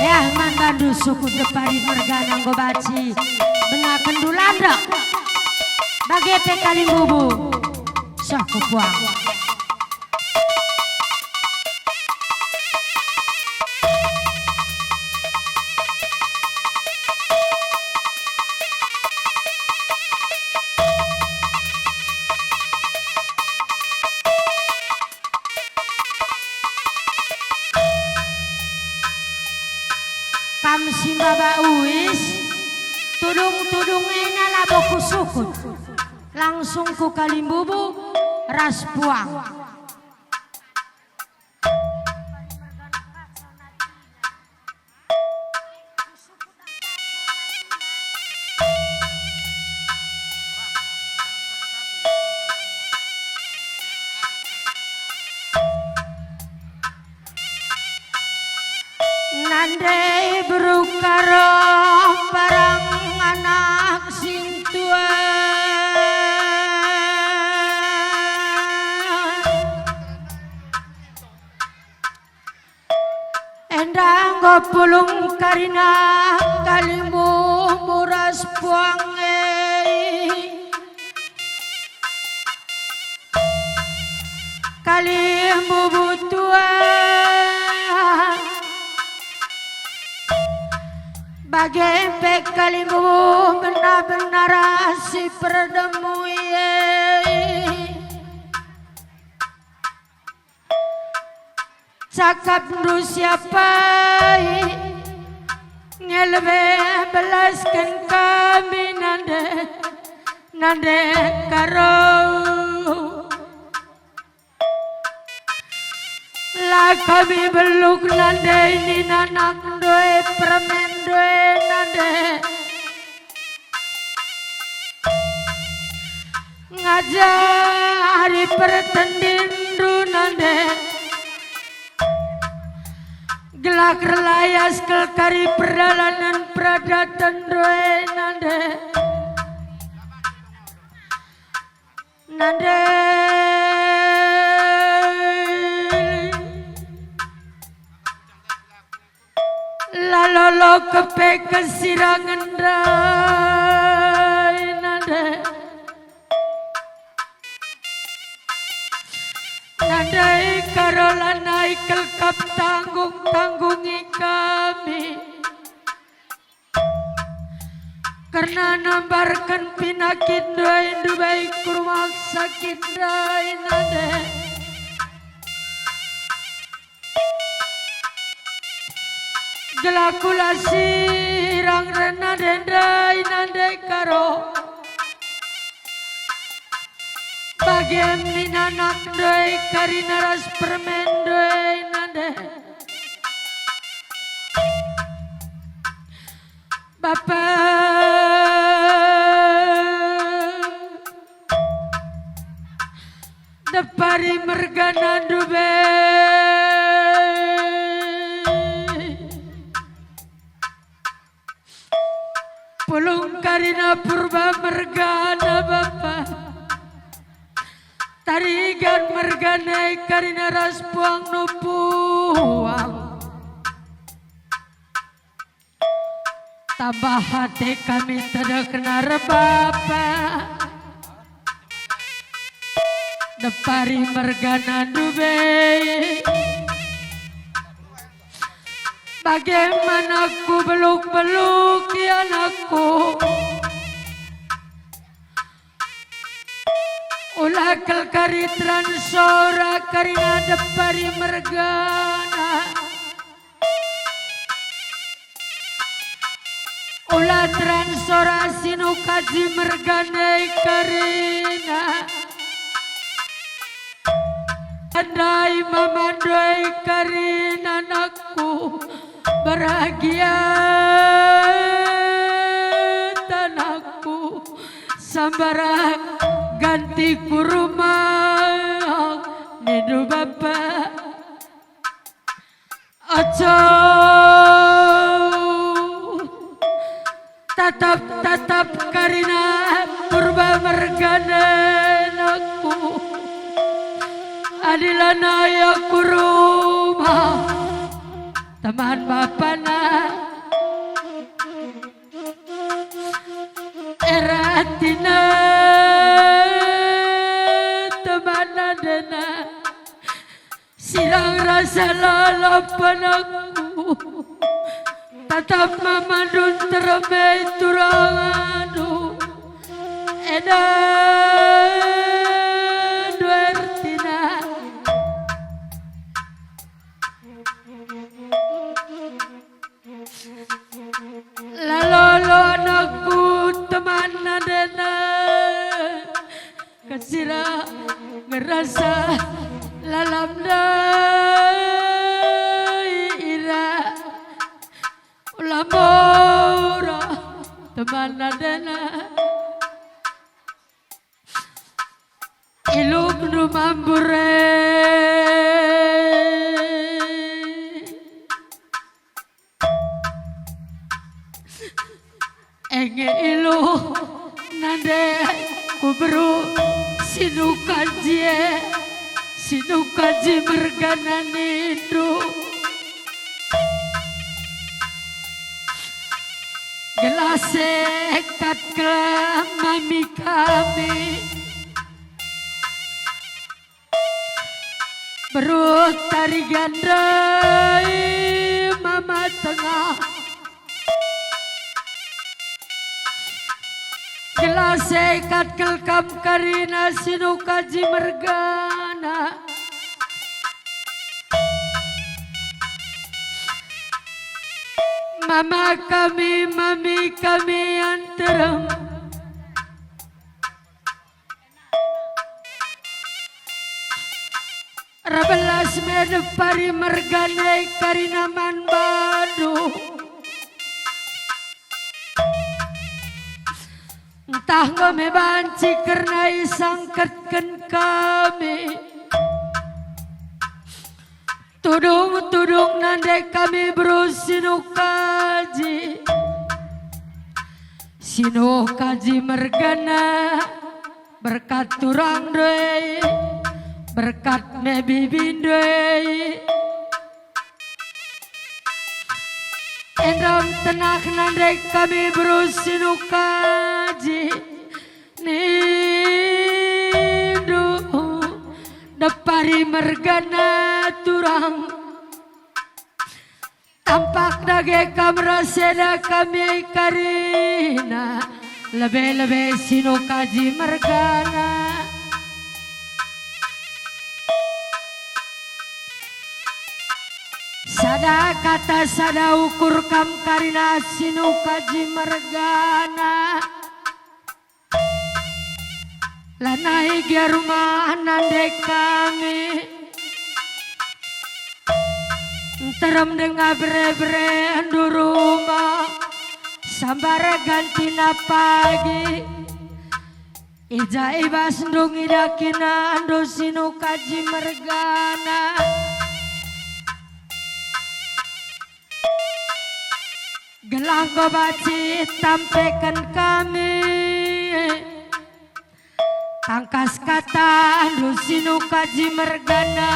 Yah mandandu suku depari mergana nggo baci benaken dulanda bagete kaling bubu saku puang kamsi baba uis tudung ena laboku sukut langsung ku kalimbubu ras puang nandai berukaro parang anak sing tua endang go pulung karina kalimbu muras puange kalimbu butua bagai kalimbu benar-benar si perdemu cakap nu siapa ngelebe belaskan kami nande karo lah kami beluk nande ini nanak doe permen doe nande ngajari pertendindu nande gelak relayas kelkari perjalanan pradatan doe nande nande lalolo kepe kesirangan rai nande nandai karola naik kelkap tanggungi kami karena nambarkan pinakit doai dubai kurma sakit rai nande gelakula sirang rena dendai nande karo bagian minanak doi karina ras permen doi nande bapak depari mergana dube pulung karina purba mergana bapak tarigan mergana karina ras puang no puang tambah hati kami tidak kenar bapak depari mergana dube bagaimana ku beluk-beluk anakku ulah kelkari transora karina depari mergana ulah transora sinu kaji mergana karina andai mamandoi karina anakku bahagia tanahku sambara ganti kurma nidu bapak aco tatap karina purba mergana aku adilana ya kuruma teman bapana eratina teman adena silang rasa lalapan aku tatap mamadun termai turanganu edan duertina lalolo anakku teman adena kasira ngerasa lalam daira ulamora teman adena iluk numambure enge ilu nande kubru sinukaji mergana nindu gelase kat ke mami kami berut tari gandai mama tengah gelase kat kelkam karina sinukaji mergana mama kami mami kami antarem rabelas medepari mergana karina man badu entah kami banci karena isangkatkan kami tudung nande kami sinukaji mergana berkat turang doi berkat mebi doi endam tenang nande kami sinukaji nindu depari mergana turang tampak dage kamrasena kami karina lebih-lebih sinukaji mergana sada kata sada ukur kam karina sinukaji mergana lanai gia rumah nande kami terem dengar bre-bre andu rumah sambara gantina pagi ija ibas ndung idakina andu sinukaji mergana gelang gobaci tampaikan kami tangkas kata andu sinukaji mergana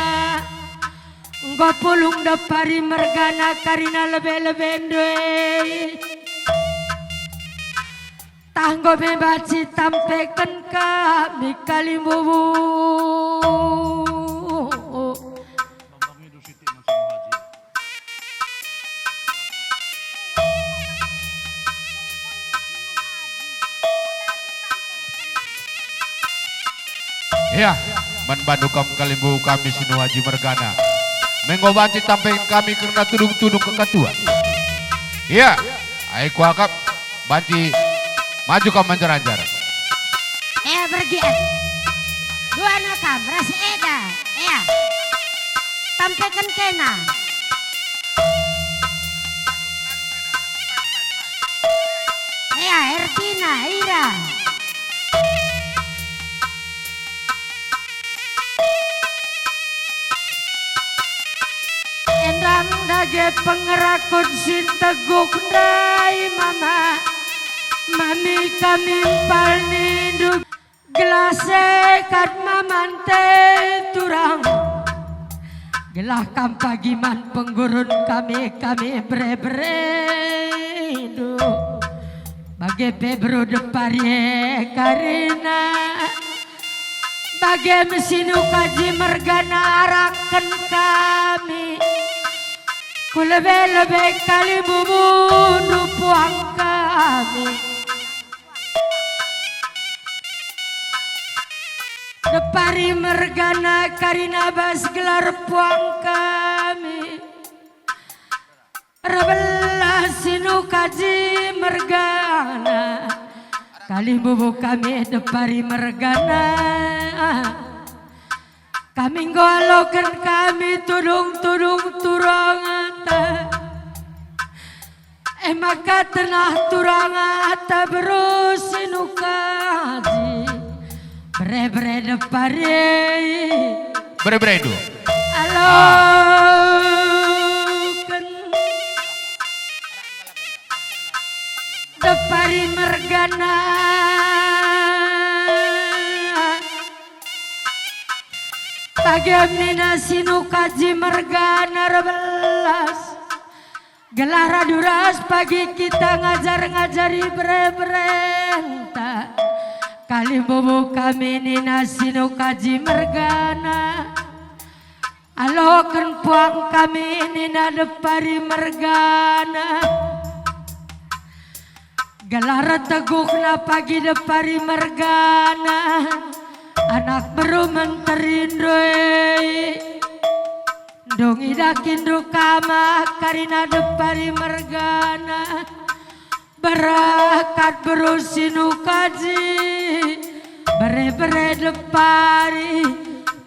nggo pulung depari mergana karina lebih-lebih ndoi tanggo bebaci tampaikan kami kalimbubu ya menbandukam kalimbu kami sinuhaji mergana menggobanci tampaikan kami karena tudung-tudung keketua. Iya, ayo kuakap banci maju kau manjar-anjar. Pergi. Dua nakam rasa eda. Iya. Tampaikan kena. Iya, Ertina, Ira. Endang dage pengerakut sin teguk dai mama mami kami impal ninduk gelase kat mamante turang gelah kampagiman penggurun kami bre-bredu bagai pebro deparie karina bagai mesinu kaji mergana arakan kami ku lebih kali bubunuh puang kami depari mergana karina bas gelar puang kami rebelah sinu kaji mergana kali bubuk kami depari mergana kami ngolokan kami tudung-tudung turangata maka tenah turangata berusinu kaji bre-bre depari Bre-bredu. alo depari mergana bagaimana sinu kaji mergana rebelas gelar duras pagi kita ngajari bre-brenta kali bobo kami nina sinu kaji mergana alokan puang kami nina depari mergana gelar teguk na pagi depari mergana anak baru menterindoi dong idakin rukama karina depari mergana berakat berusinu kaji bere-bere depari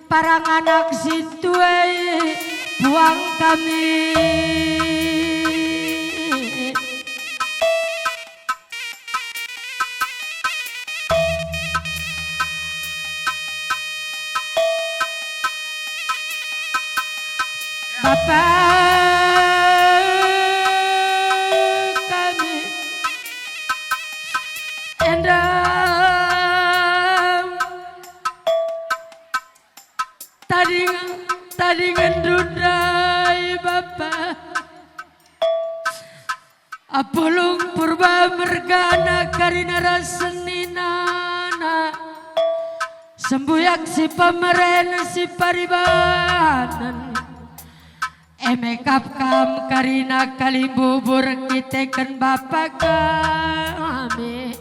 parang anak situai buang kami Bapak kami endang tadi ngendudai Bapak apulung purba mergana karina raseninana sembuyak si pameren si paribanan emekap kam karina kali bubur kiteken bapak kami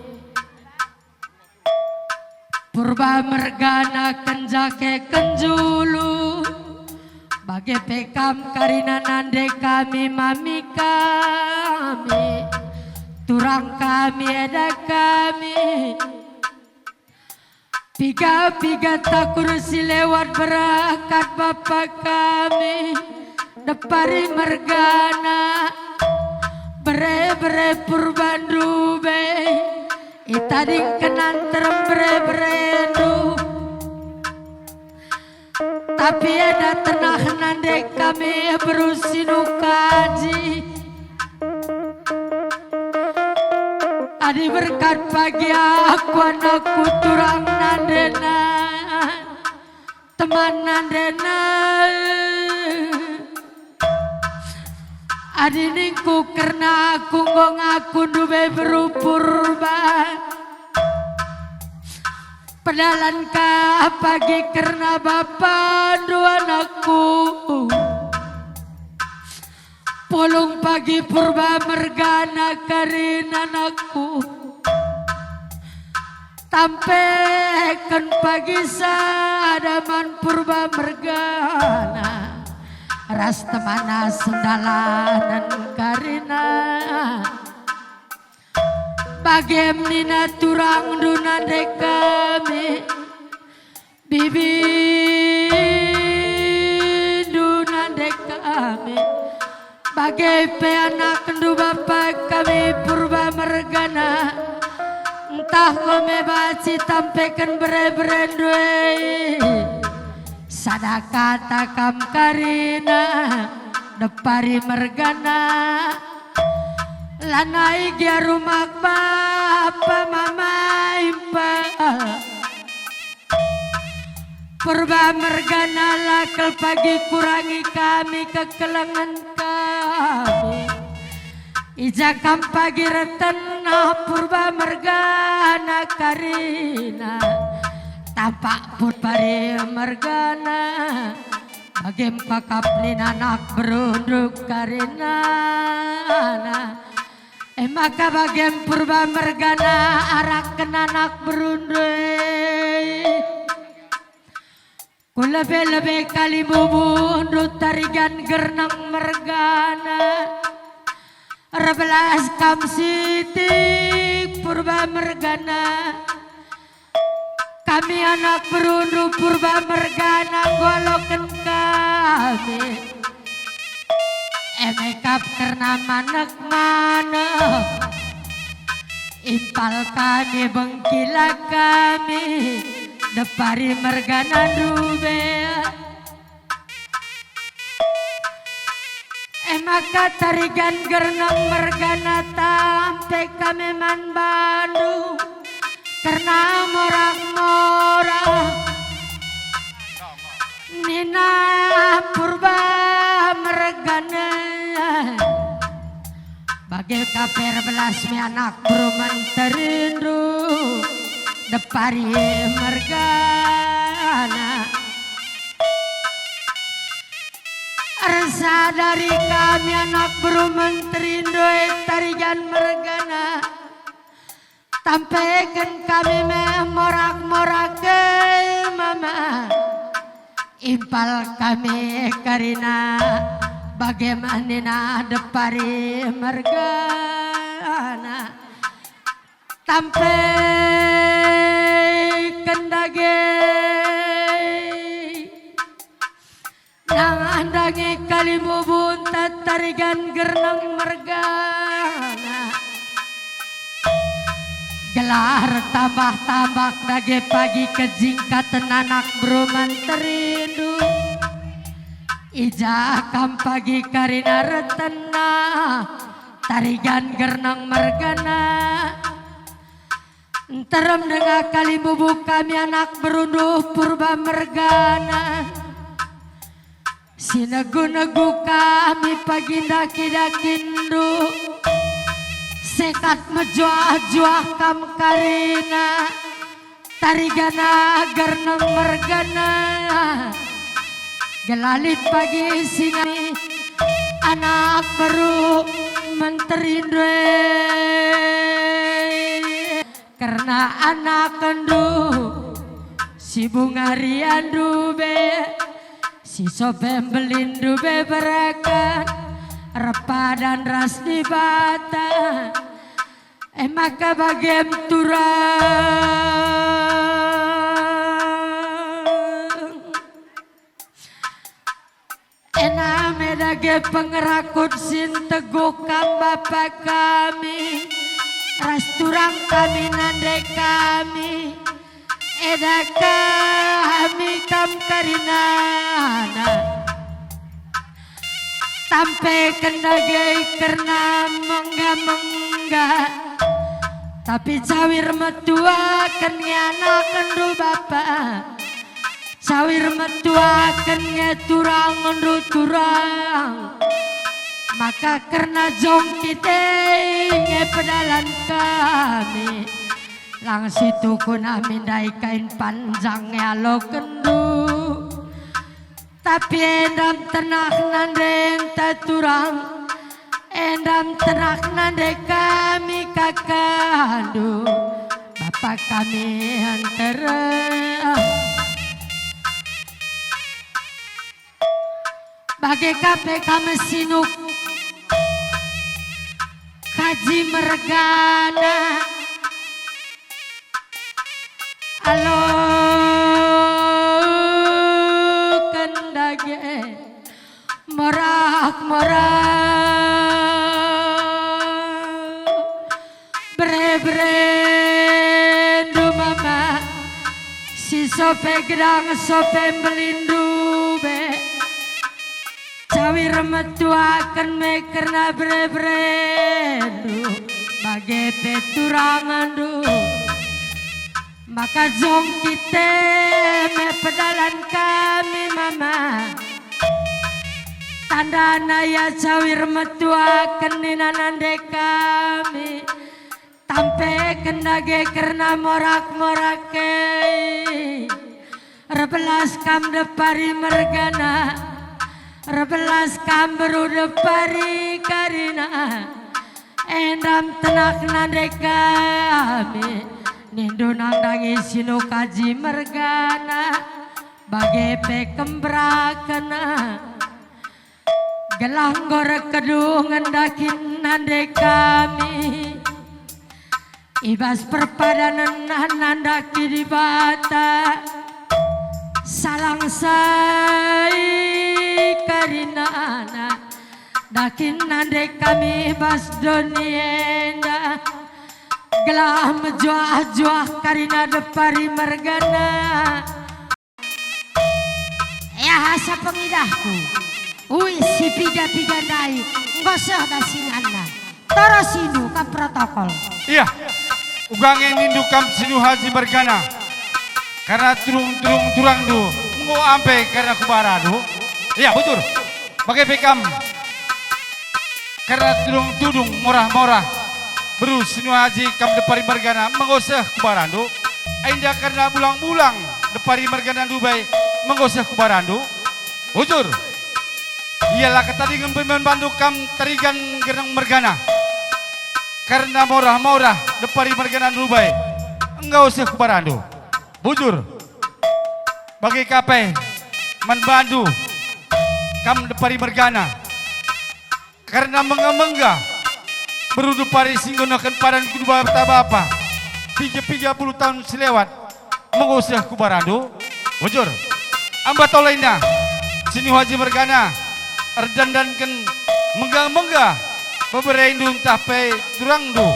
purba mergana kenjake kenjulu bagai pekam karina nande kami mami kami turang kami ada kami piga tak kursi lewat berakat bapak kami depari mergana bere-bere purbandube itading kenan terem bere-beredu tapi ada tenah nande kami berusinu kaji adi berkat pagi aku anakku turang nandena teman nandena adi ningku karena aku ngaku dube berupurba pedalan ka pagi karena bapak dua anakku polong pagi purba mergana karina anakku tampekan pagi sadaman purba mergana ras temana sendalanan karina bagem nina turang dunande kami bibi dunande kami bagai pe anak kendu bapak kami purba mergana entah ngome baci tampekan bere-berendue sadaka takam karina depari mergana lanai gia rumah bapa mama impal Purba mergana lakel pagi kurangi kami kekelengan kami. Ijakam pagi retena purba mergana karina. Tapak purpari mergana bagem kakap anak berunduk karina. Maka bagem purba mergana arak anak berunduk. Ku lebih-lebih kali bubundut tarigan gernang mergana. Rebelas kam sitik purba mergana. Kami anak berundu purba mergana goloken kami. Emekap karena manek-manek. Impal kami bengkila kami. Depari mergana dube. Maka tarigan gernang mergana tampe kami man Bandung. Karena morak-morak Nina purba mergana. Bagi kaper belas mi anak beruman terindu. Depari mergana. Rasa dari kami anak beruman terindu tarigan mergana. Tampaikan kami memorak-morak ke mama. Impal kami karina bagaimana depari mergana. Tampai kendage nang andangi kalimubun tatarigan gernang mergana. Gelar tambah-tambah dage pagi kejingkatan anak beruman terindu. Ijakam pagi karina retena tarigan gernang mergana. Terem dengan kali bubuk kami anak berunduh purba mergana. Sinegu-negu kami pagi daki-dakindu. Sekat mejuah-juah kam karina. Tarigana gernang mergana. Gelalit pagi singami anak baru menterindwe. Karena anak kendu si bunga riandu be. Si sobem belindu be berakan repa dan ras di bata. Maka bagem turang ename dage pengerakut sin teguh kam bapak kami. Ras turang kami nande kami. Eda kami kam karinana. Tampe kendage karena mengga-mengga. Tapi cawir metua kenyana kendu bapak. Cawir metua kenya turang kendu turang. Maka karena jong kita pedalan kami. Langsung tuku nami dai kain panjang lo kendu. Tapi endam tenang nandeng taturang. Endam tenang nande kami kakandu. Bapak kami antara. Bagai kape kami sinuk. Kaji mergana. Halo kendage morak-morak bre-brendu mama si sope gedang sope belindu be cawir metuakan me karena bre-brendu bagai peturangan du. maka jong kita me pedalan kami mama tanda naya cawir metua kenina nande kami tampe kendage karena morak-morake rebelas kam depari mergana rebelas kam beru depari karina endam tenak nande kami nindu nang nangis sinu kaji mergana bagai pekembrakana gelang gorek kedung ngendakin nande kami ibas perpadanan nandaki di bata salang sai karina dakin nande kami bas donienda gelah menjuah-juah karina depari mergana ya hasa pengidahku si pida-pida nai ngosah dasinganna terus indu ke protokol iya ugangen nindu kam sinu haji mergana karena turang du ngo ampe karena kubaradu iya betul bagai bekam karena tudung morah-morah beru sinu haji kam depari mergana mengosah kubarandu ainda karena bulang-bulang depari mergana Dubai mengosah kubarandu bujur iyalah ketadi ngempemen bandu kam terigan genang mergana karena morah-morah depari mergana Dubai enggak usah kubarandu bujur bagi kape manbandu kam depari mergana karena mengamengga berudu pari singgonakan padan kedua bapa 30 tahun selewat mengusah kubarandu bujur amba tolaina sini haji mergana erdandankan menggah-menggah beberapa indung tape durangdu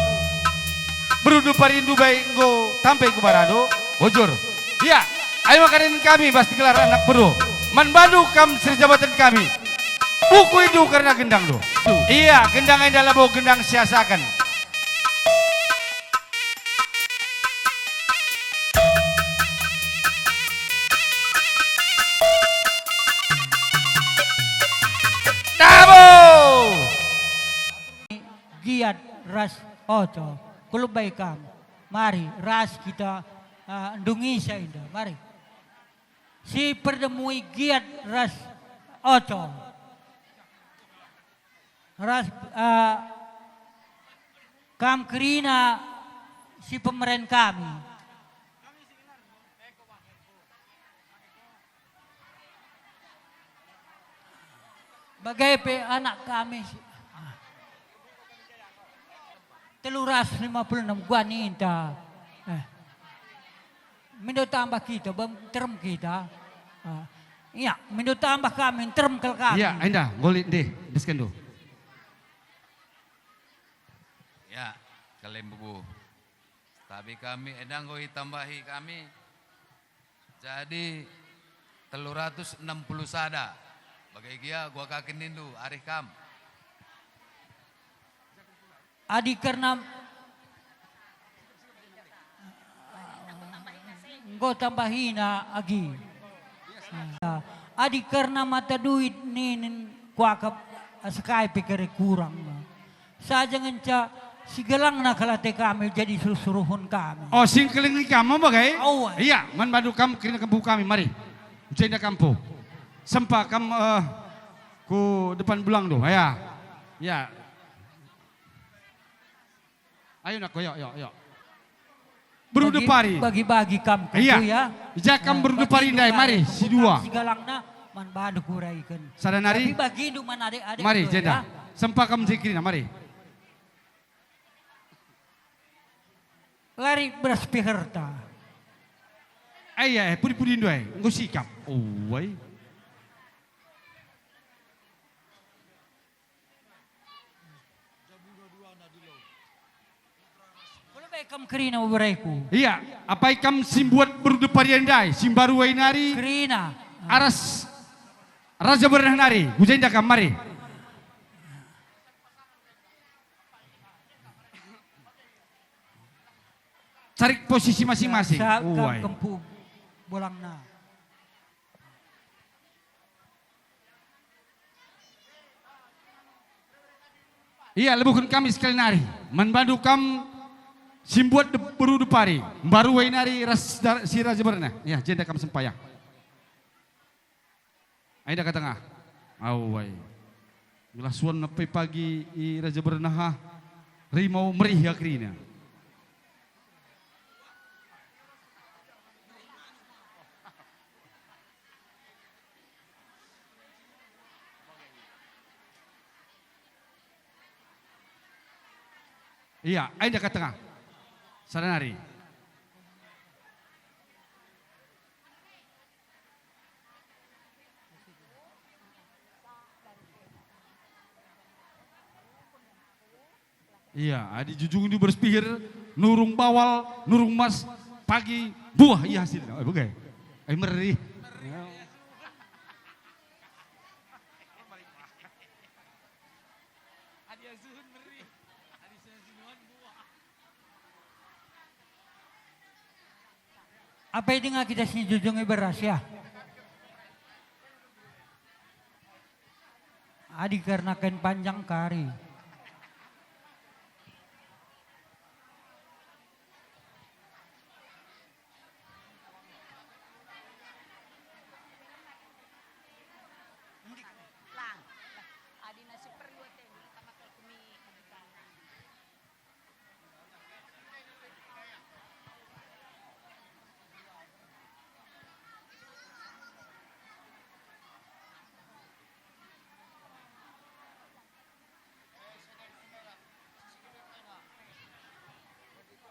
berudu pari Dubai go tampai kubarandu bujur iya ayo makanin kami pasti gelar anak beru manbandu kam serjabatan kami buku itu karena gendang do iya gendang yang dalam bau gendang siasakan giat ras oto kulubay kam mari ras kita ndungi sa inda mari si perdemui giat ras oto ras kam kerina si pemeren kami bagai pe anak kami teluras 56 guaninta minta tambah kita term kita iya minta tambah kami term kel kami iya ainda golit deh biskan do Ya, kalian bubu. Tapi kami edang koi tambahi kami. Jadi 360 sada. Bagai kia gua kakin nindu arih kam. adi karena go tambahina agi adi karena mata duit nin kuakap sekai pikir kurang saja ngenca si gelang nak kalate kami jadi suruhun kami. Oh singkeling kamu bagai? Oh, iya, man badu kamu kena kampu kami mari. Cenda kampu. Sempa kamu ku depan bulang do, ya. Ya. Ayo nak yuk. Berudepari. Bagi-bagi kamu iya. ya. Jakam berudepari ndai mari si dua. Si galangna man badu kuraikan. Sadanari. Tapi bagi du man adik-adik. Mari ya. jeda. Sempa kamu zikirina mari. Lari beras piherta. Ayah, pudi-pudi ndai, nggo sikap. Oh, wai. Kam kerina bereku. Iya, apa ikam simbuat berudepari ndai, simbaru wainari. Kerina. Aras Raja Bernari, Gujenda kamari. cari posisi masing-masing. Sa Uai. kempu bolangna. Iya, lebuhkan kami sekali nari. Membantu kam simbuat beru depari. Baru wai nari si raja berna. Ya, jenda kam sempayang. Aida ke tengah. Awai. Gelasuan napai pagi i raja berna ha. Rimau merih akrina. Iya, Aida ke tengah. Saranari. Iya, adi jujung ini berspihir, nurung bawal, nurung mas, pagi, buah, iya hasilnya. Bagai. Meri. Apa itu nga kita sini jujungnya beras ya? Adi karena kain panjang kari.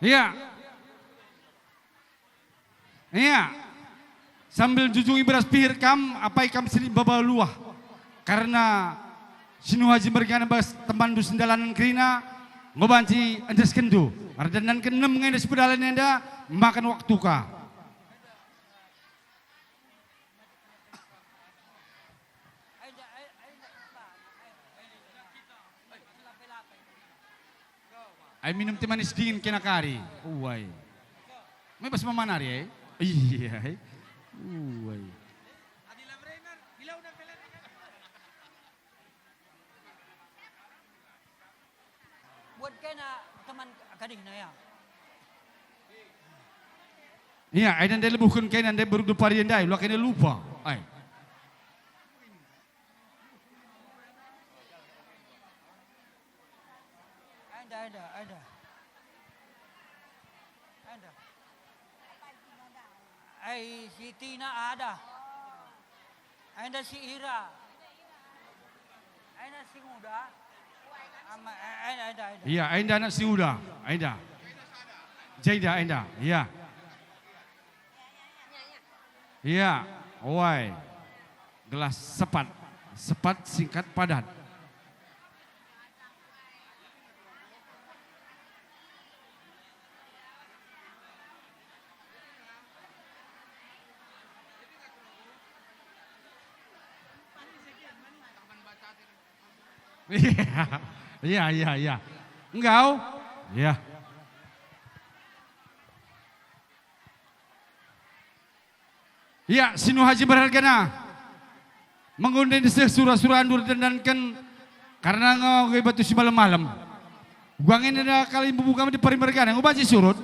Iya. Iya. Sambil jujungi beras pihir kam, apa ikam sini baba luah. Karena sinu haji mergana bas teman du sendalanan kerina, ngobanci anjas kendu. Ardanan kenem ngenda sepedalan enda, makan waktu ka. Ay minum teh manis dingin kena kari. Uai. May bas mamanari eh. Iya. Uai. Buat kena teman kading na ya. Iya, ay dan dia lebuhkan kain dan dia baru depari yang dai, lu kena lupa. Ay. Ada. Ay, si Tina ada. Ada si Ira. Ada si Muda. Ada. Iya, Ainda anak si Uda. Ainda. Jaida Ainda. Iya. Iya. Oi. Gelas sepat. Sepat singkat padat. Iya. Engkau? Iya. Iya, sinu haji berhargana. Mengundang surah-surah andur dandankan karena ngoge batu si malam-malam. Guangin ada kali bubu kami di Parimergana, ngubaci surut.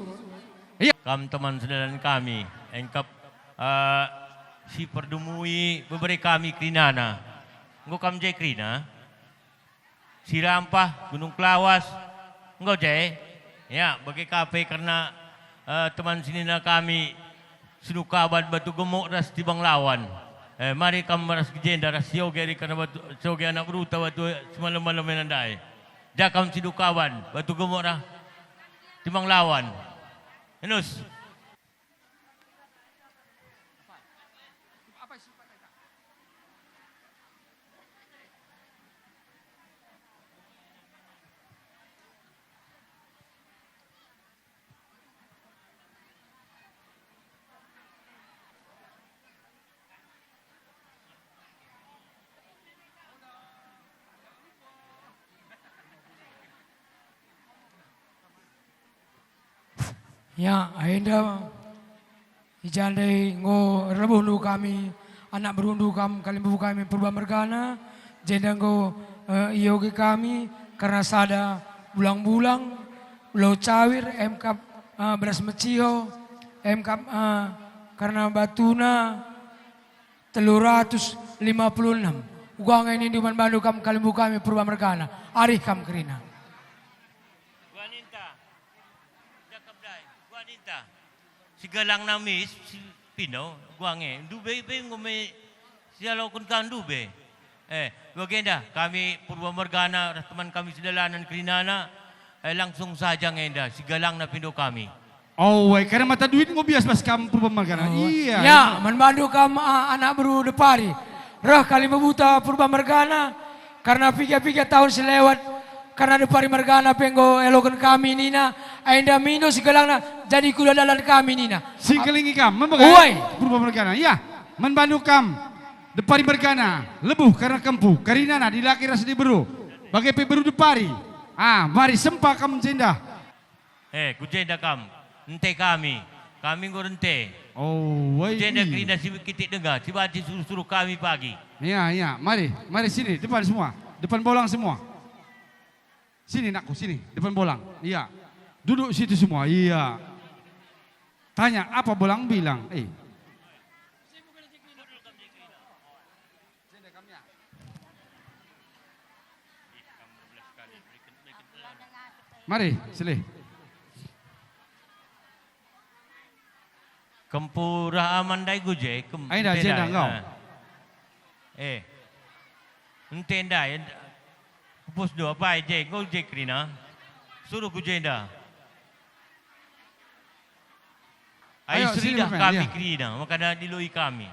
Iya. Kam teman saudara kami, engkap si perdumui beberi kami krinana. Engkau kam jai krina. Si Rampah, Gunung Klawas, engkau jai. Ya, bagi kafe karena teman sinina kami Sudukaban batu gemuk ras tibang lawan. Mari kamu ras kejenda ras yoga di karena batu yoga anak beruta batu semalam-malam menandai. Jakam Sudukaban batu gemuk ras tibang lawan. Enus. Ya, ainda ijandai ngo rebundu kami anak berundu kami kalimbu kami purba mergana jenda ngo iyogi kami karena sada bulang-bulang lo cawir MK beras mecio MK karena batuna 356 uang ini di Bandu kam kalimbu kami purba mergana arih kam kerina Sigalang namis, si Pino, guange, dube be ngume sialo kun kan dube. Bagenda kami Purba Morgana, teman kami sedalanan Krinana, langsung saja ngenda sigalang na Pino kami. Oh, karena mata duit ngo bias pas kamu Purba Morgana. Iya. Ya, manbandu kam anak beru depari. Rah kali membuta Purba Morgana karena 3 tahun selewat karena depari Morgana penggo elokan kami nina ainda minus segalana jadi kuda dalan kami nina. Si kelingi kam, Uai. Purba Morgana. Iya, manbandu kam depari Morgana lebuh karena kempu karinana dilaki ras di beru. Bagai pe beru depari. Mari sempa kam jenda. Kujenda kam, ente kami ngorente. Oh, woi. Jenda Krina si kitik dengar, si baci suruh kami pagi. Iya, mari sini depan semua, depan bolang semua. Sini nakku, sini, depan bolang. Iya. Duduk situ semua. Iya. Tanya, apa bolang bilang? Mari, silih. Kempura amandai guje. Aida, jenda engkau. Entenda, Pus do apa aja, kau je Krina, suruh ku jenda. Ayo, Istri sini, dah Ruben, kami ya. Krina, makanya dilui kami.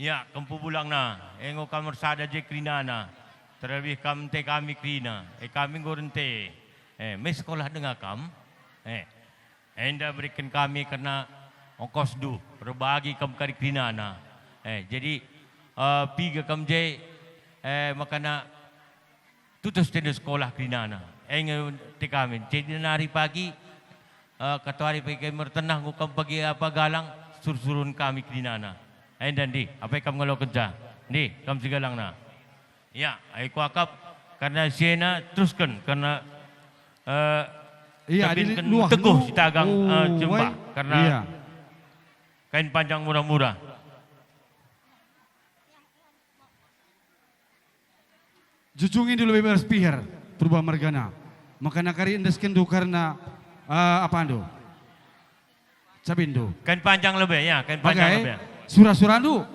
Ya, kempu bulang na, engo kamar sada je Krina na, terlebih kamte kami Krina, kami gorente, mes sekolah dengan enda berikan kami karena ongkos du berbagi kam kari Krinana. Jadi piga kam je makana tutus tenda sekolah Krinana. Te kami. Jadi hari pagi katuari pagi mertenah ngukam pagi apa galang surun kami Krinana. Dan di apa yang kamu ngalo kerja? Di kam sigalang na. Ya, aku akap karena siena teruskan karena Iya, kabin kan luah teguh lu. si tagang jembah woi. karena Iya. kain panjang murah-murah. Jujungin dulu bebas pihar Purba Morgana. Makanya kari indes kendu karena apa ando? Cabindo. Kain panjang lebih ya, kain panjang lebih. Surah-surandu.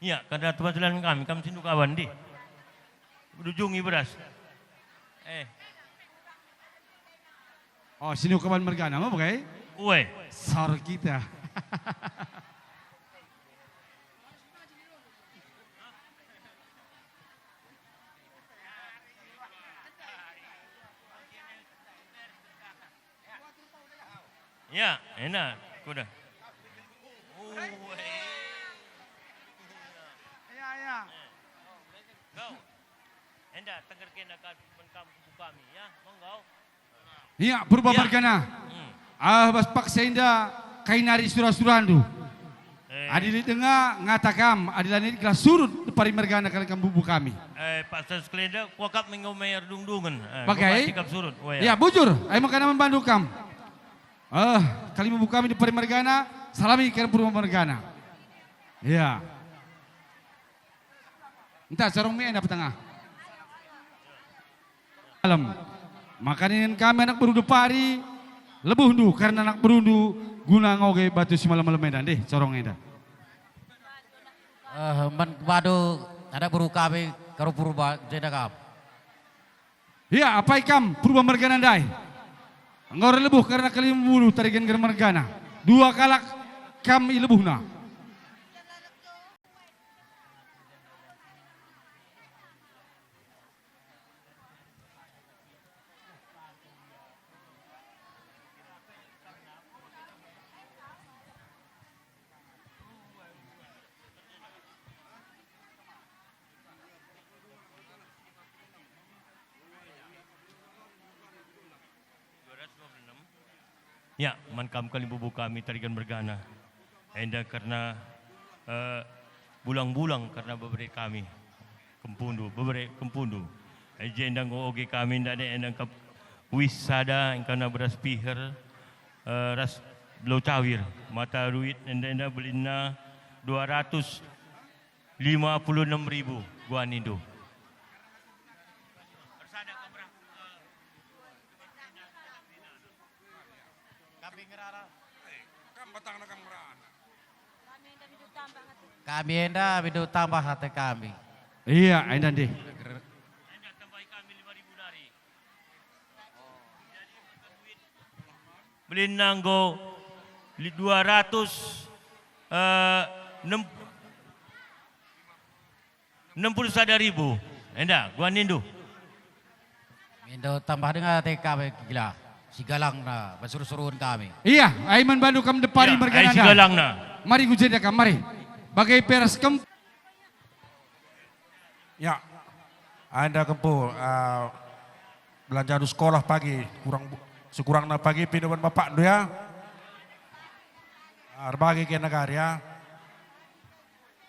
Ya, karena penghasilan kami sinduk kawan di. Berujungi beras. Oh, sini kawan mergana mau pakai? Uwe. Sar kita. Ya, enak. Kuda. Ya, ya. Kau. Enda tegerken akan kampung kami ya. Monggo. Iya, purba Ya. mergana. Bas paksa inda kainari surah-surandu. Adili dengar ngatakam, adilani kelas surut pari mergana kalian bubu kami. Pak Seskleda kuakap mengomer dung-dungan. Bagai? Sikap surut. Ya, bujur. Ayo makana membantu kam. Kali bubu kami di pari mergana, salami kalian purba mergana. Iya. Entah, sarong mie enak petengah. Malam. Makanin kami anak berudu pari, lebuh du karena anak berudu guna ngoge batu si malam-malam medan deh, corong edan. Badu ada buru kami karo purba jedakap. Ya, apa ikam purba mergana dai. Ngor lebuh karena kali bulu tarikan ger mergana. Dua kalak kami lebuhna. Ya, mankam kali bubu kami tarikan bergana. Enda karena bulang-bulang karena beberapa kami kempundu, beberapa kempundu. Eja enda oge kami ndak ada enda kap wisada karena beras piher ras belo cawir mata duit enda belina 256.000 gua nindo. Kami enda bidu tambah hati kami. Iya, edan deh. Enda tambahi kami 5.000 dari. Beli nanggo 261.000. Enda, gua nindu. Bidu tambah dengan hati kami gila. Si galang na bersuruh-suruhan kami. Iya, Aiman bandu kam depari mergana si dai. galang na. Mari gujeda kam, mari. Bagai peras kem. Ya, Anda kempu belanja di sekolah pagi sekurangnya pagi pindahan bapak tu ya. Berbagi ke negara ya.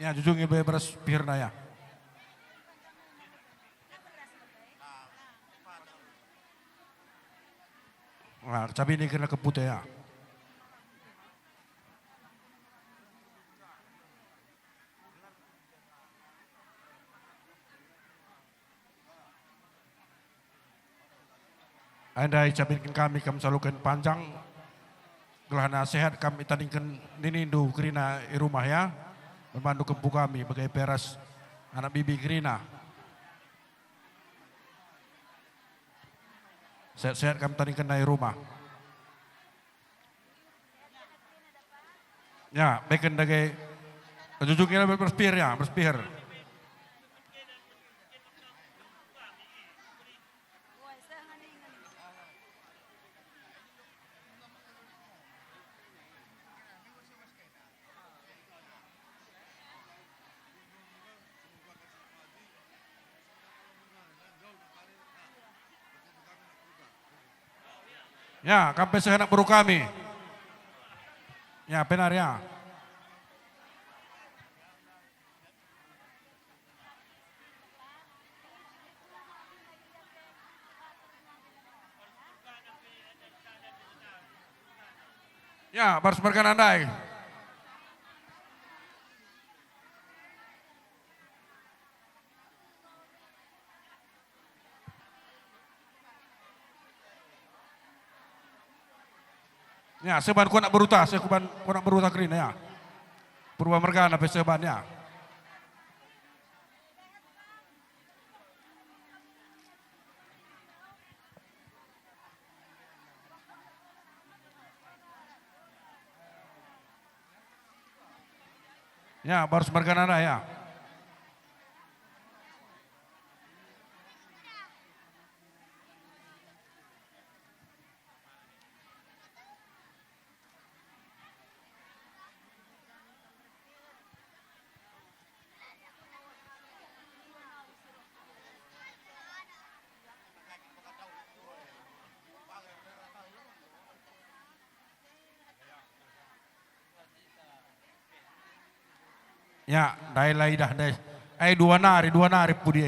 Ya jujung ibu beras pirna ya. Nah, cabai ini kena keputih ya. Anda icapin kami salukan panjang, gelana sehat kami tandingkan ninindu kerina di rumah ya, membantu kempu kami bagai peras anak bibi kerina. Sehat-sehat kami tandingkan di rumah. Ya, beken dagai jujungnya berspir ya, berspir. Ya, kampai sehenak baru kami. Ya, benar ya. Ya, baru semerkan andai. Ya, seban ku nak beruta, saya ku nak beruta kerina ya. Purba mergana pe seban ya. Ya, baru Marganana ya. Ya, dai lai dah dai. Dua nari pudi.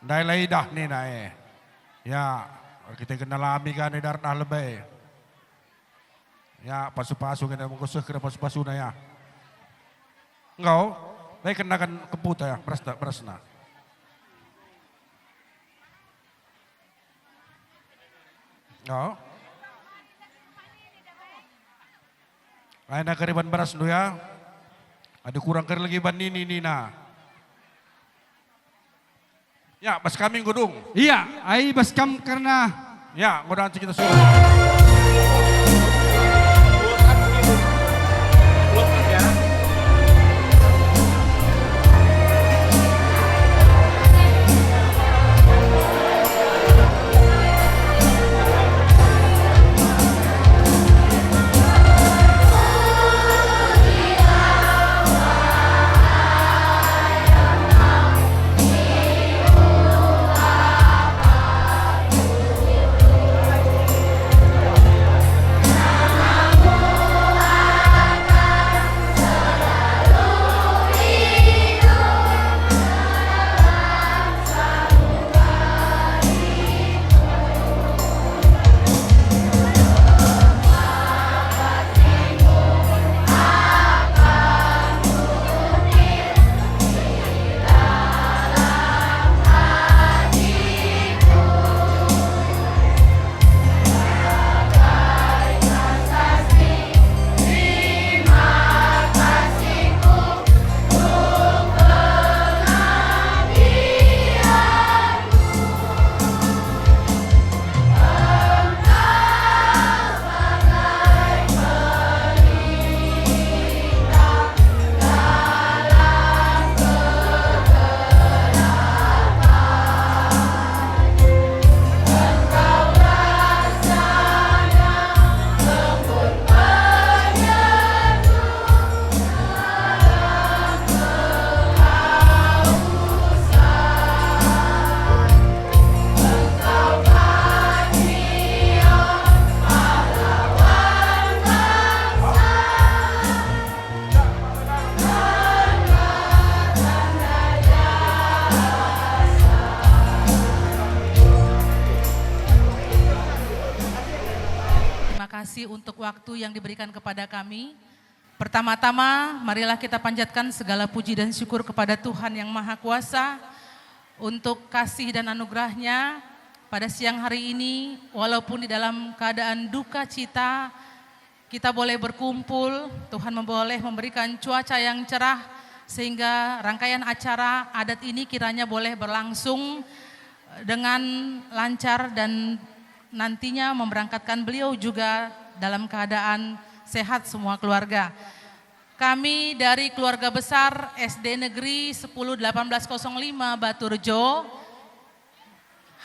Dai lai dah ni nai. Ya, kita kenal lami kan di darat lebih. Ya, pasu-pasu kena mengusah kena pasu-pasu na ya. Engkau, baik kenakan keputa ya, berasna. Engkau. Lain nak keriban beras dulu ya. Ada kurang lagi ban ini Nina. Ya, bas kami godung. Iya, ai baskam karena Ya, godang kita suruh. kasih untuk waktu yang diberikan kepada kami. Pertama-tama, marilah kita panjatkan segala puji dan syukur kepada Tuhan yang Maha Kuasa untuk kasih dan anugerahnya pada siang hari ini. Walaupun di dalam keadaan duka cita, kita boleh berkumpul, Tuhan boleh memberikan cuaca yang cerah sehingga rangkaian acara adat ini kiranya boleh berlangsung dengan lancar dan nantinya memberangkatkan beliau juga dalam keadaan sehat semua keluarga. Kami dari keluarga besar SD Negeri 10-1805 Baturjo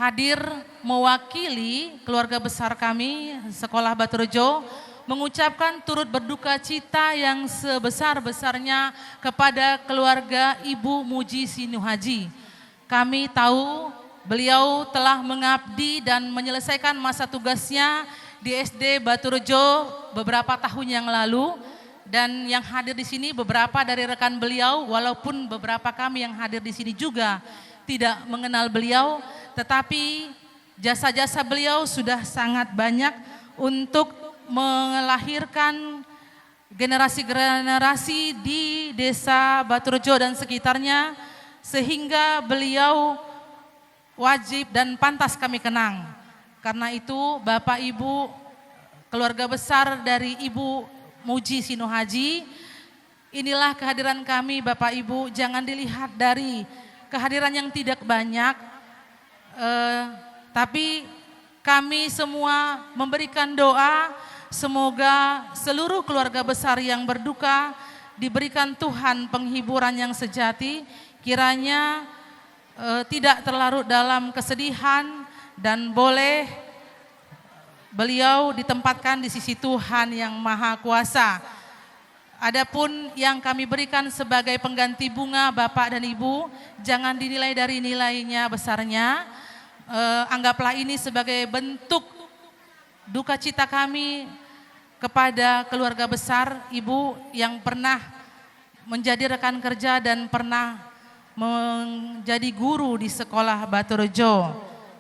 hadir mewakili keluarga besar kami Sekolah Baturjo mengucapkan turut berduka cita yang sebesar-besarnya kepada keluarga Ibu Muji Sinuhaji. Kami tahu beliau telah mengabdi dan menyelesaikan masa tugasnya di SD Baturjo beberapa tahun yang lalu, dan yang hadir di sini beberapa dari rekan beliau, walaupun beberapa kami yang hadir di sini juga tidak mengenal beliau, tetapi jasa-jasa beliau sudah sangat banyak untuk melahirkan generasi-generasi di desa Baturjo dan sekitarnya, sehingga beliau wajib dan pantas kami kenang. Karena itu Bapak Ibu keluarga besar dari Ibu Muji Sinuhaji, inilah kehadiran kami Bapak Ibu. Jangan dilihat dari kehadiran yang tidak banyak, tapi kami semua memberikan doa semoga seluruh keluarga besar yang berduka diberikan Tuhan penghiburan yang sejati, kiranya tidak terlarut dalam kesedihan dan boleh beliau ditempatkan di sisi Tuhan yang Maha Kuasa. Adapun yang kami berikan sebagai pengganti bunga Bapak dan Ibu, jangan dinilai dari nilainya besarnya. Anggaplah ini sebagai bentuk duka cita kami kepada keluarga besar Ibu yang pernah menjadi rekan kerja dan pernah menjadi guru di sekolah Baturejo.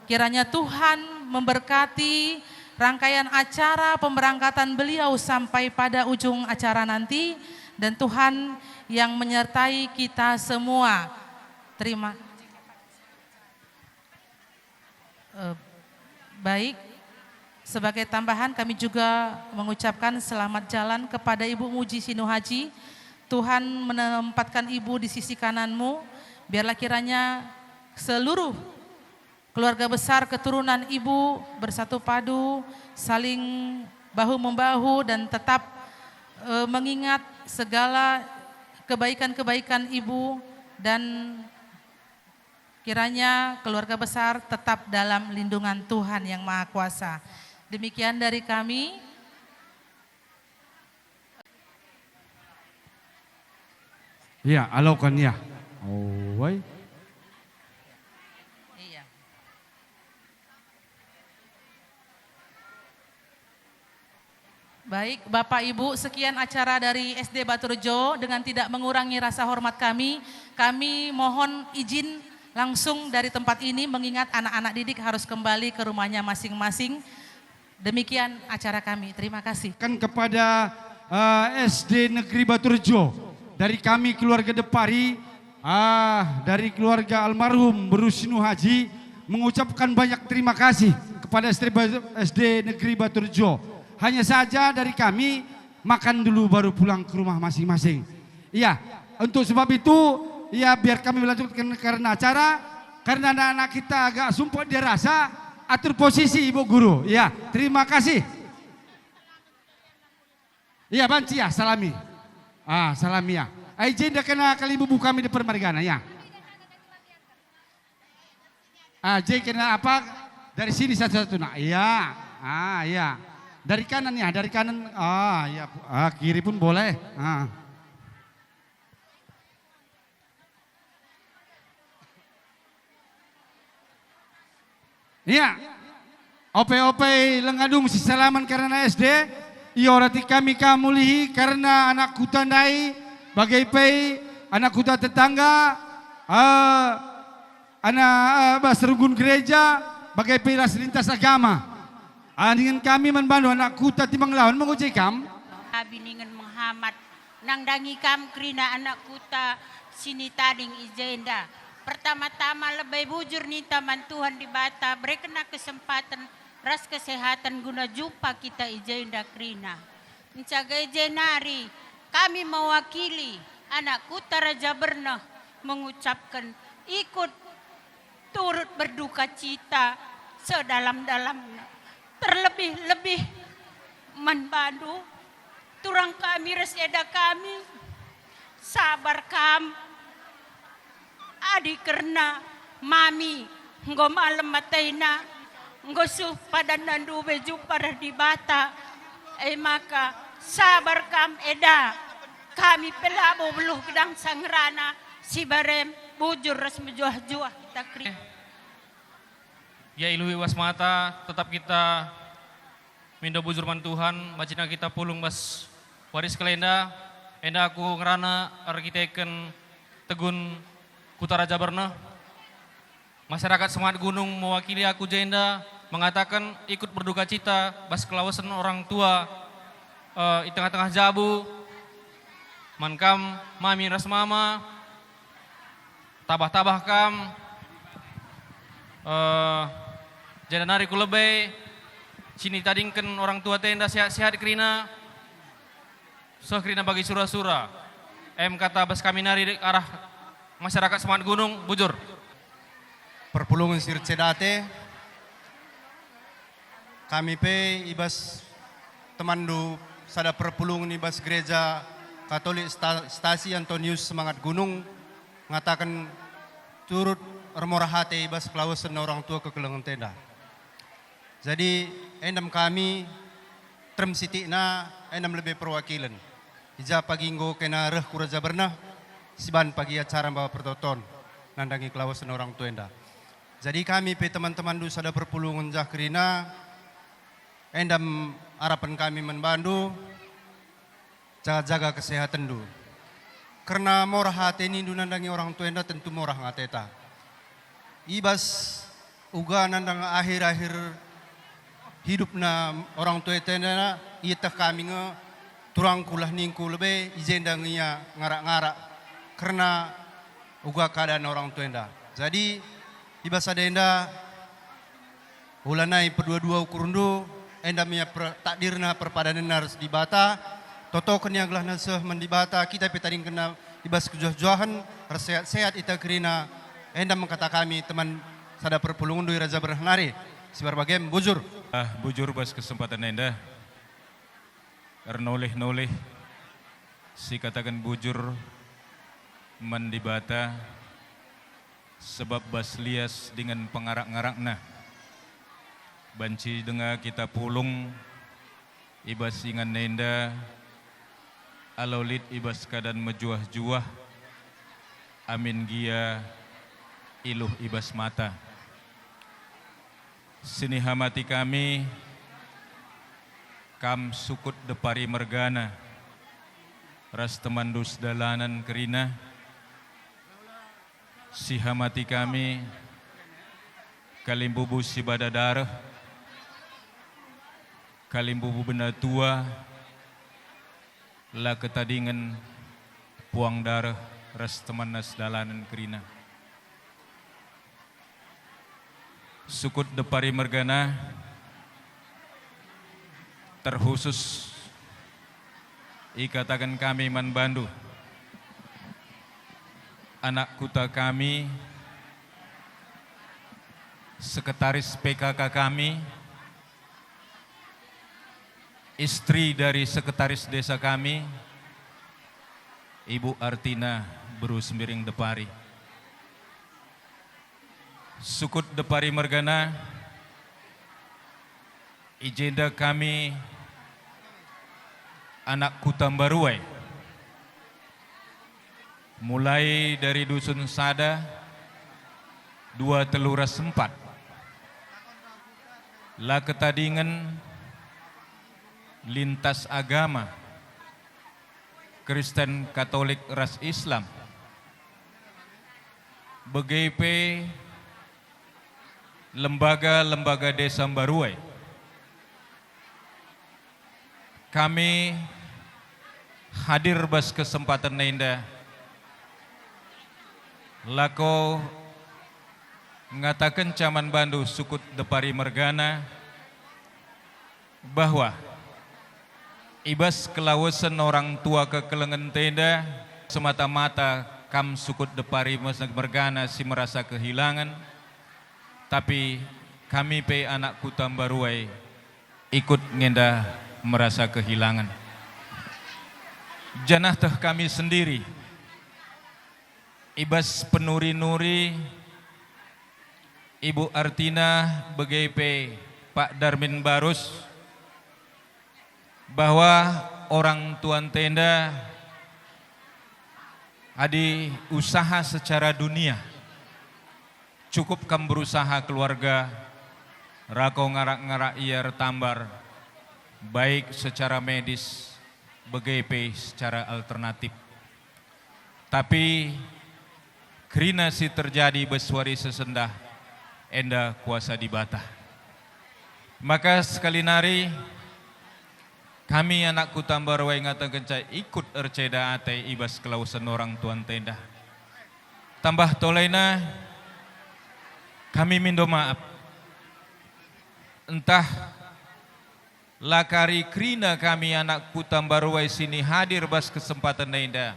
Kiranya Tuhan memberkati rangkaian acara pemberangkatan beliau sampai pada ujung acara nanti, dan Tuhan yang menyertai kita semua. Baik, sebagai tambahan kami juga mengucapkan selamat jalan kepada Ibu Muji Sinuhaji. Tuhan menempatkan Ibu di sisi kananmu, biarlah kiranya seluruh keluarga besar keturunan Ibu bersatu padu, saling bahu-membahu dan tetap mengingat segala kebaikan-kebaikan Ibu, dan kiranya keluarga besar tetap dalam lindungan Tuhan yang Maha Kuasa. Demikian dari kami. Ya, alaukan ya. Oh, wai. Baik, Bapak Ibu, sekian acara dari SD Baturejo. Dengan tidak mengurangi rasa hormat kami mohon izin langsung dari tempat ini, mengingat anak-anak didik harus kembali ke rumahnya masing-masing. Demikian acara kami, terima kasih. Kan kepada SD Negeri Baturejo, dari kami keluarga Depari, dari keluarga almarhum Bro Sinuhaji, mengucapkan banyak terima kasih kepada SD Negeri Baturejo. Hanya saja dari kami makan dulu baru pulang ke rumah masing-masing. Iya, untuk sebab itu ya biar kami melanjutkan karena acara, karena anak-anak kita agak sumpah dia rasa, atur posisi Ibu Guru. Ya, terima kasih. Iya, banci ya, salami. Salami ya. Izin dah kena kali bubu kami di Permargana ya. J kena apa? Dari sini satu-satu nak. Iya. Iya. Dari kanan ya, dari kanan. Ya. Kiri pun boleh. Iya. Ope-ope lengadung si salaman karena SD. Iorati kami kamulihi karena anak kuta nai bagai pei anak kuta tetangga anak basrugun gereja bagai pei lintas agama. Dengan kami membantu anak kuta timbang lawan menguji kam. Biningan Muhammad nang dangi kam krina anak kuta sini tading izenda. Pertama-tama lebih bujur nih taman Tuhan di Bata, berkena kesempatan ras kesehatan guna jumpa kita izenda krina. Mencaga ijenari kami mewakili anak kuta Raja Bernah mengucapkan ikut turut berduka cita sedalam-dalamnya. Terlebih-lebih membantu turang kami reseda kami sabar kam adi karena mami nggo malam mataina nggo suh pada nandu beju pada di Bata maka sabar kam eda kami pelabo beluh gedang sangrana si barem bujur res mejuah-juah takri. Ya iluhi wasmata, tetap kita minda bujurman Tuhan, bacina kita pulung bas waris kelenda, enda aku ngerana arkiteken tegun Kuta Raja Bernah. Masyarakat Semangat Gunung mewakili aku jenda mengatakan ikut berduka cita bas kelawasan orang tua di tengah-tengah jabu, mankam mami ras mama, tabah-tabah kam, jadi nari ku lebih, sini tadingkan orang tua tenda sehat-sehat krina, so krina bagi surah-surah, kata bas kami nari arah masyarakat Semangat Gunung, bujur. Perpulungan sircedate, kami pe ibas temandu sada perpulungan ibas gereja Katolik Stasi Antonius Semangat Gunung mengatakan turut remorah hati ibas kelawasan orang tua ke kelengan tenda. Jadi endam kami trem sitikna endam lebih perwakilan. Ija pagi nggo kena reh kuraja bernah siban pagi acara bawa pertoton nandangi kelawasan orang tua enda. Jadi kami pe teman-teman du sada perpulungan Jakrina endam harapan kami membantu jaga-jaga kesehatan du. Karena morah hati ini du nandangi orang tua enda tentu morah ngateta. Ibas uga nandang akhir-akhir hidupna orang tua enda iya kami nge turang kulah ningku lebih izendang iya ngarak-ngarak karena uga keadaan orang tua enda. Jadi ibas ada enda ulanai perdua-dua ukurundu enda mia takdirna perpadanan harus dibata toto kenya gelah naseh mendibata kita petaring kena ibas kejoh-johan harus sehat-sehat ita kerina enda mengkata kami teman sada perpulungan doi Raja Bernari sibar bagem bujur bujur bas kesempatan enda noleh-noleh si katakan bujur mendibata sebab bas lias dengan pengarak-ngarakna banci dengar kita pulung ibas ingan nenda alaulit ibas kadan mejuah-juah amin gia iluh ibas mata sini hamati kami kam sukut depari mergana ras temandus dalanan kerina si hamati kami kalimbubu si badadarah kalimbubu benda tua la ketadingan puang darah ras temanas dalanan kerina sukut depari mergana terkhusus ikatakan kami man bandu anak kuta kami sekretaris PKK kami istri dari sekretaris desa kami Ibu Artina Beru Sembiring Depari sukut Depari Mergana ijenda kami anak Kutambaruai mulai dari dusun Sada 2 Teluras 4 la ketadingan lintas agama Kristen Katolik ras Islam BGP lembaga-lembaga desa Baruai kami hadir bas kesempatan nenda lako ngatakan caman bandu sukut Depari Mergana bahwa ibas kelawasan orang tua ke kelengan tenda semata-mata kam sukut Depari Mergana si merasa kehilangan tapi kami pe anak Kutambaruai ikut ngenda merasa kehilangan janah teh kami sendiri ibas penuri-nuri Ibu Artina BGP Pak Darmin Barus bahwa orang tuan tenda adi usaha secara dunia cukup kam berusaha keluarga rako ngarak-ngarak iar tambar baik secara medis BGP secara alternatif tapi kerina si terjadi beswari sesendah enda kuasa dibata maka sekali nari kami anak Kutambaruai ngatakan cai ikut erceda ate ibas kelausan orang tuan tenda tambah tolena kami mindo maaf entah lakari krina kami anak Kutambaruai sini hadir bas kesempatan nenda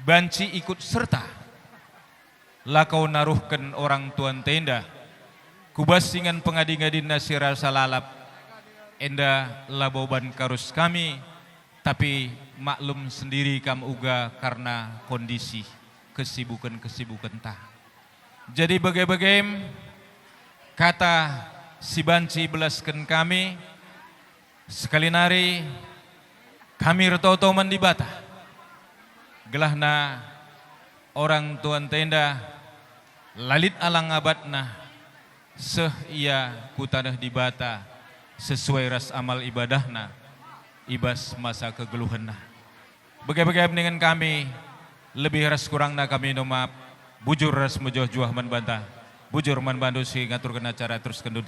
banci ikut serta lakau naruhkan orang tuan tenda kubasingan pengadingadin nasira salalap enda laboban karus kami Tapi maklum sendiri kam uga karena kondisi kesibukan tah. Jadi bagai-bagai kata si banci belaskan kami sekali nari kami reto-to mandi bata. Gelahna orang tuan tenda lalit alang abadna seh ia kutanah di bata sesuai ras amal ibadahna ibas masa kegeluhanna. Bagai-bagai dengan kami lebih ras kurangna kami no maaf bujur ras mejoh juah man bantah bujur man bandu si ngaturkeun acara terus kendude.